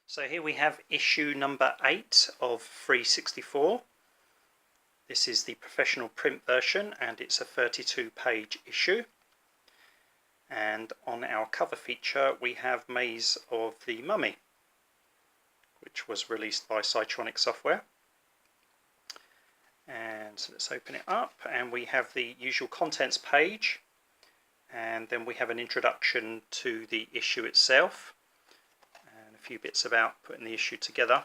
So here we have issue number 8 of FREEZE64. This is the professional print version and it's a 32-page issue. And on our cover feature we have Maze of the Mummy, which was released by Cytronic Software. And so let's open it up, and we have the usual contents page, and then we have an introduction to the issue itself and a few bits about putting the issue together.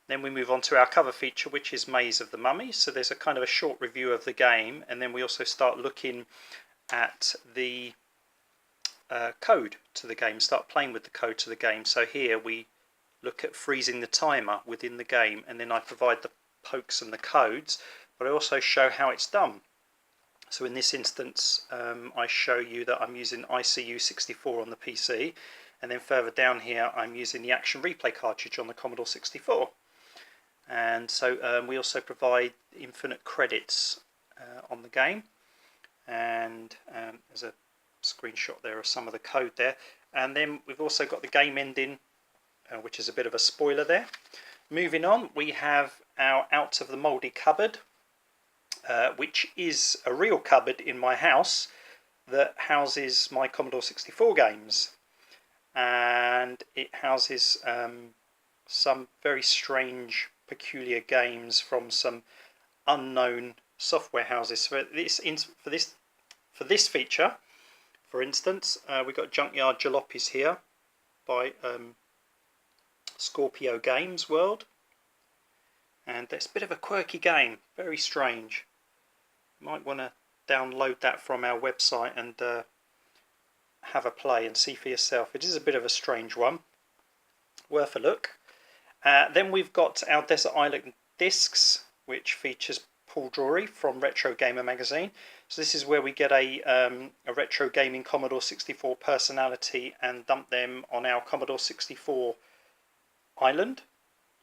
Then we move on to our cover feature, which is Maze of the Mummy. So there's a kind of a short review of the game, and then we also start looking at the code to the game, start playing with the code to the game. So here we look at freezing the timer within the game, and then I provide the pokes and the codes, but I also show how it's done. So in this instance I show you that I'm using ICU64 on the PC, and then further down here I'm using the Action Replay cartridge on the Commodore 64. And so we also provide infinite credits on the game, and there's a screenshot there of some of the code there. And then we've also got the game ending, which is a bit of a spoiler there. Moving on, we have our Out of the Mouldy Cupboard, which is a real cupboard in my house that houses my Commodore 64 games, and it houses some very strange, peculiar games from some unknown software houses. For this feature, for instance, we've got Junkyard Jalopies here by Scorpio Games World, and it's a bit of a quirky game, very strange. You might want to download that from our website and have a play and see for yourself. It is a bit of a strange one, worth a look. Then we've got our Desert Island Discs, which features Paul Drury from Retro Gamer magazine. So this is where we get a retro gaming Commodore 64 personality and dump them on our Commodore 64 island,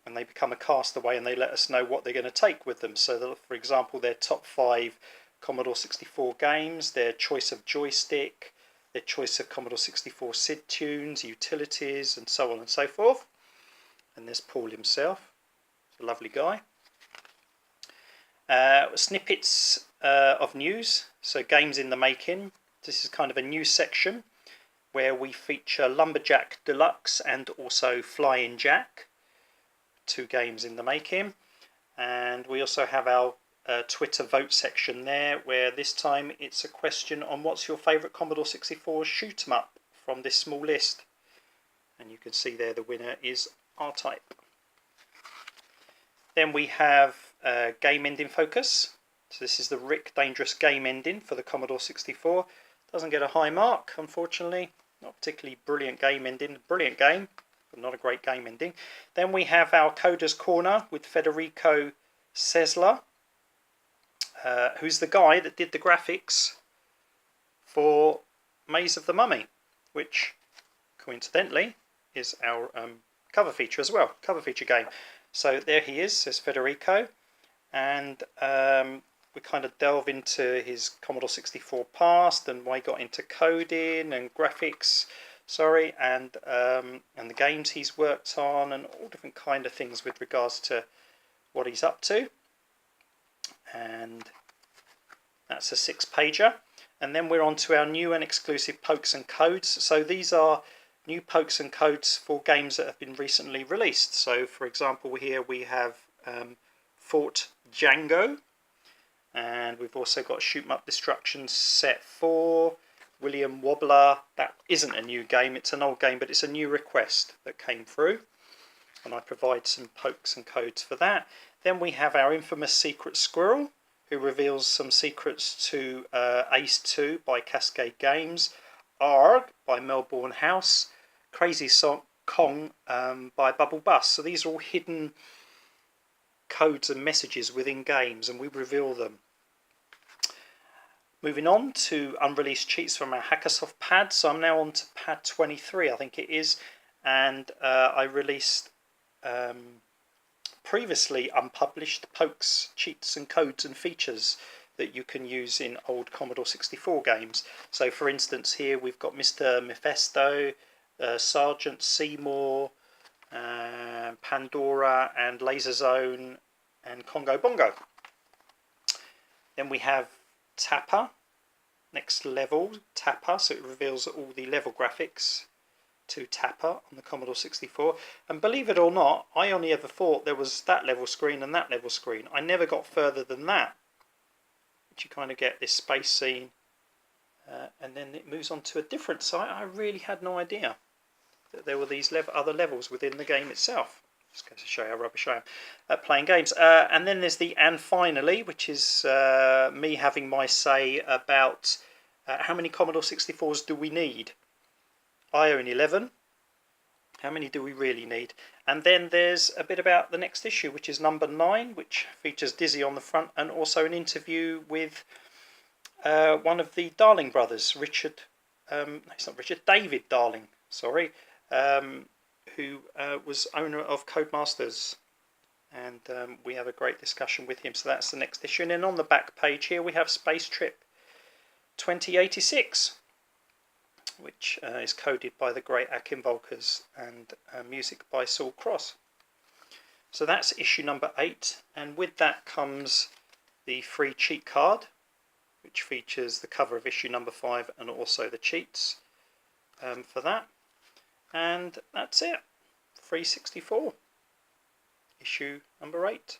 and they become a castaway, and they let us know what they're going to take with them. So that, for example, their top 5 Commodore 64 games, their choice of joystick, their choice of Commodore 64 SID tunes, utilities, and so on and so forth. And there's Paul himself, he's a lovely guy. Snippets of news, so games in the making. This is kind of a news section where we feature Lumberjack Deluxe and also Flying Jack, 2 games in the making. And we also have our Twitter vote section there, where this time it's a question on what's your favourite Commodore 64 shoot 'em up from this small list. And you can see there the winner is R-Type. Then we have game ending focus. So this is the Rick Dangerous game ending for the Commodore 64. Doesn't get a high mark, unfortunately. Not particularly brilliant game ending. Brilliant game, but not a great game ending. Then we have our Coder's Corner with Federico Sesler, who's the guy that did the graphics for Maze of the Mummy, which coincidentally is our cover feature as well, cover feature game. So there he is, says Federico, and we kind of delve into his Commodore 64 past and why he got into coding and graphics, and the games he's worked on, and all different kind of things with regards to what he's up to. And that's a 6-pager. And then we're on to our new and exclusive pokes and codes. So these are new pokes and codes for games that have been recently released. So for example, here we have Fort Django, and we've also got Shoot 'em Up Destruction Set 4, William Wobbler. That isn't a new game, it's an old game, but it's a new request that came through, and I provide some pokes and codes for that. Then we have our infamous secret Squirrel, who reveals some secrets to Ace 2 by Cascade Games, Arg by Melbourne House, Crazy Kong by Bubble Bus. So these are all hidden codes and messages within games, and we reveal them. Moving on to Unreleased Cheats from our Hackersoft pad. So I'm now on to pad 23, I think it is, and I released previously unpublished pokes, cheats and codes and features that you can use in old Commodore 64 games. So for instance, here we've got Mr. Mephisto, Sergeant Seymour, Pandora and Laser Zone and Congo Bongo. Then we have Tapper, next level, Tapper, so it reveals all the level graphics to Tapper on the Commodore 64. And believe it or not, I only ever thought there was that level screen and that level screen. I never got further than that. But you kind of get this space scene, and then it moves on to a different site. I really had no idea that there were these other levels within the game itself. Just goes to show you how rubbish I am at playing games. And then there's the "and finally," which is me having my say about how many Commodore 64s do we need. I own 11. How many do we really need? And then there's a bit about the next issue, which is number 9, which features Dizzy on the front, and also an interview with one of the Darling brothers, David Darling, sorry, who was owner of Codemasters. And we have a great discussion with him. So that's the next issue. And then on the back page here, we have Space Trip 2086. Which is coded by the great Akim Volkers and music by Saul Cross. So that's issue number 8, and with that comes the free cheat card, which features the cover of issue number 5 and also the cheats for that. And that's it. FREEZE64, issue number 8.